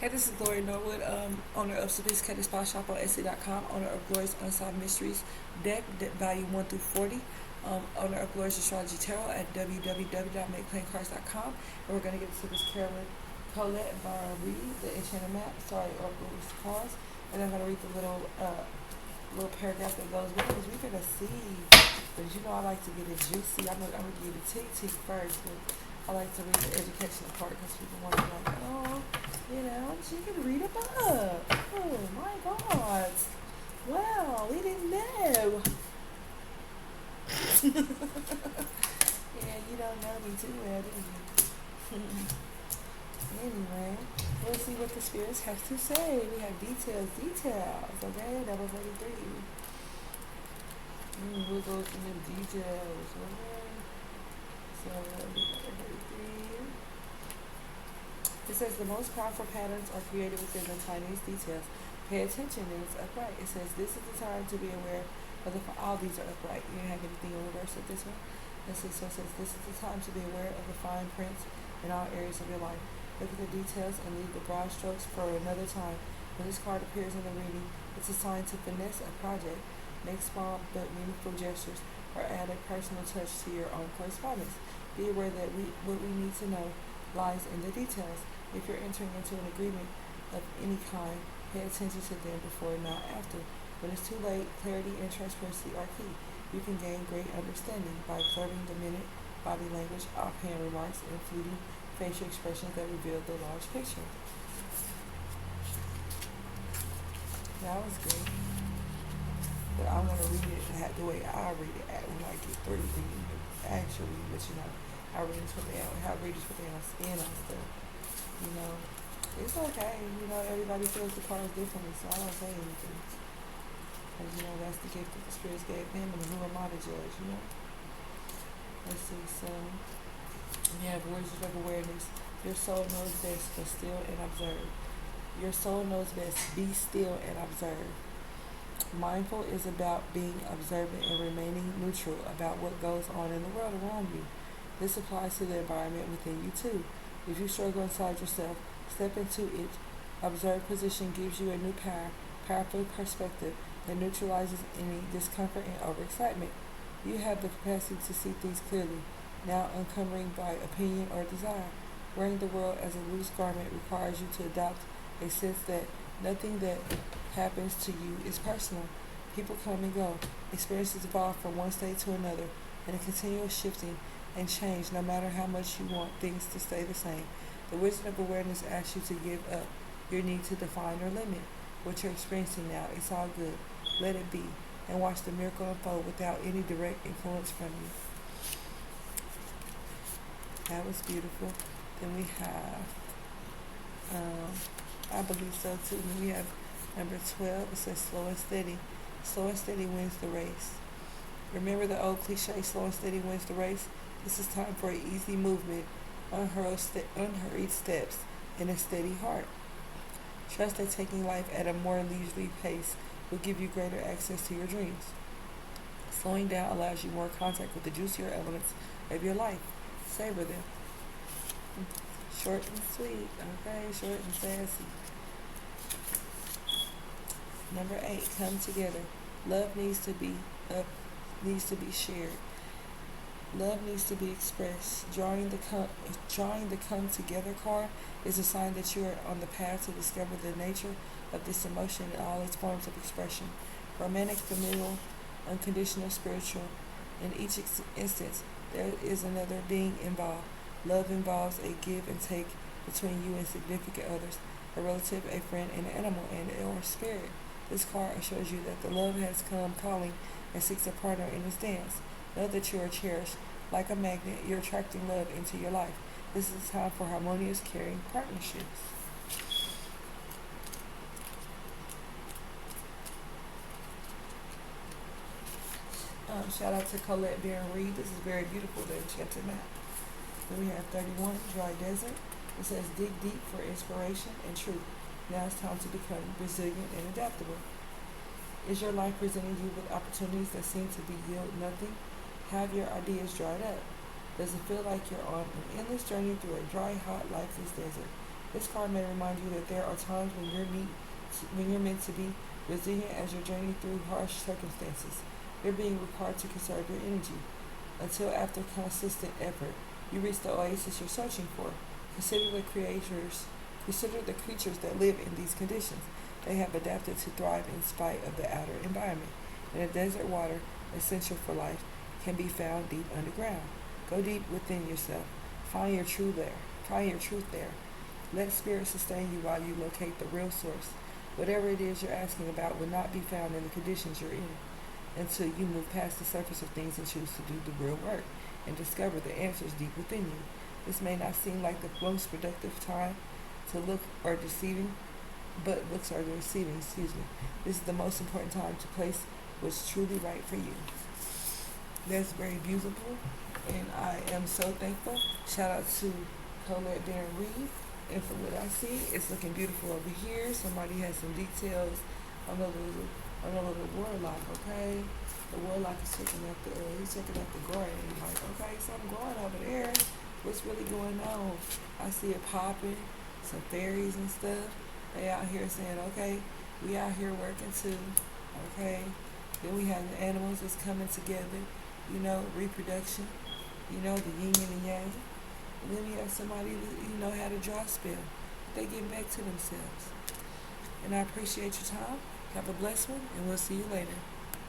Hey, this is Gloria Norwood, owner of Sophisticated Spot Shop on Etsy.com, owner of Gloria's Unsolved Mysteries deck, value 1 through 40, owner of Gloria's Astrology Tarot at www.makeplaincards.com. And we're going to get to this Carolyn Colette by Reid, the Enchanted map. Sorry, Oracle's cards. And I'm going to read the little paragraph that goes with it because we're going to see. But you know, I like to get it juicy. I'm going to give the tea first. But I like to read the educational part because people want to be like, oh, she can read a book. Oh my God. Wow, we didn't know. Yeah, you don't know me too well, do you? Anyway, we'll see what the spirits have to say. We have details. Okay, number 43. We'll go through the details. Okay. So, number 43. It says the most powerful patterns are created within the tiniest details. Pay attention and it's upright. It says this is the time to be aware of all these are upright. You don't have anything in reverse of this one. So it says this is the time to be aware of the fine prints in all areas of your life. Look at the details and leave the broad strokes for another time. When this card appears in the reading, it's a sign to finesse a project, make small but meaningful gestures, or add a personal touch to your own correspondence. Be aware that what we need to know lies in the details. If you're entering into an agreement of any kind, pay attention to them before, not after. When it's too late, clarity and transparency are key. You can gain great understanding by observing the minute body language, offhand remarks, and fleeting facial expressions that reveal the large picture. That was good. But I want to read it the way I read it when I get through reading it. Actually, but I read this with how readers put their own spin on stuff. It's okay. Everybody feels the cards differently, so I don't say anything. Because, that's the gift that the spirits gave him, and who am I to judge, Let's see, so, we have words of awareness. Your soul knows best, but still and observe. Your soul knows best, be still and observe. Mindful is about being observant and remaining neutral about what goes on in the world around you. This applies to the environment within you, too. If you struggle inside yourself, step into it. Observed position gives you a new powerful perspective that neutralizes any discomfort and overexcitement. You have the capacity to see things clearly, now uncovering by opinion or desire. Wearing the world as a loose garment requires you to adopt a sense that nothing that happens to you is personal. People come and go. Experiences evolve from one state to another, and a continual shifting and change no matter how much you want things to stay the same. The wisdom of awareness asks you to give up your need to define or limit what you're experiencing now. It's all good. Let it be, and watch the miracle unfold without any direct influence from you. That was beautiful. Then we have, I believe so too. Then we have number 12. It says slow and steady. Slow and steady wins the race. Remember the old cliche, slow and steady wins the race? This is time for an easy movement, unhurried steps, and a steady heart. Trust that taking life at a more leisurely pace will give you greater access to your dreams. Slowing down allows you more contact with the juicier elements of your life. Savor them. Short and sweet, okay? Short and sassy. Number 8, come together. Love needs to be shared. Love needs to be expressed. Drawing the come together card is a sign that you are on the path to discover the nature of this emotion in all its forms of expression. Romantic, familial, unconditional, spiritual. In each instance, there is another being involved. Love involves a give and take between you and significant others, a relative, a friend, an animal, and or spirit. This card assures you that the love has come calling and seeks a partner in its dance. Know that you are cherished. Like a magnet, you're attracting love into your life. This is time for harmonious, caring partnerships. Shout out to Colette and Reid. This is very beautiful, the Enchanted map. Then we have 31, Dry Desert. It says dig deep for inspiration and truth. Now it's time to become resilient and adaptable. Is your life presenting you with opportunities that seem to yield nothing? Have your ideas dried up? Does it feel like you're on an endless journey through a dry, hot, lifeless desert? This card may remind you that there are times when you're meant to be resilient as you journey through harsh circumstances. You're being required to conserve your energy until after consistent effort you reach the oasis you're searching for. Consider the creators Consider the creatures that live in these conditions. They have adapted to thrive in spite of the outer environment. In a desert, water, essential for life, can be found deep underground. Go deep within yourself. Find your truth there. Find your truth there. Let spirit sustain you while you locate the real source. Whatever it is you're asking about will not be found in the conditions you're in until you move past the surface of things and choose to do the real work and discover the answers deep within you. This may not seem like the most productive time to look or deceiving, but looks are deceiving, This is the most important time to place what's truly right for you. That's very beautiful, and I am so thankful. Shout out to Colette and Reid. And from what I see, it's looking beautiful over here. Somebody has some details on a little warlock, okay? The warlock is checking out the garden. Like, okay, something going over there. What's really going on? I see it popping, some fairies and stuff. They out here saying, okay, we out here working too, okay? Then we have the animals that's coming together, reproduction, the yin and the yang. And then we have somebody that, had a draw spell. They get back to themselves. And I appreciate your time. Have a blessed one, and we'll see you later.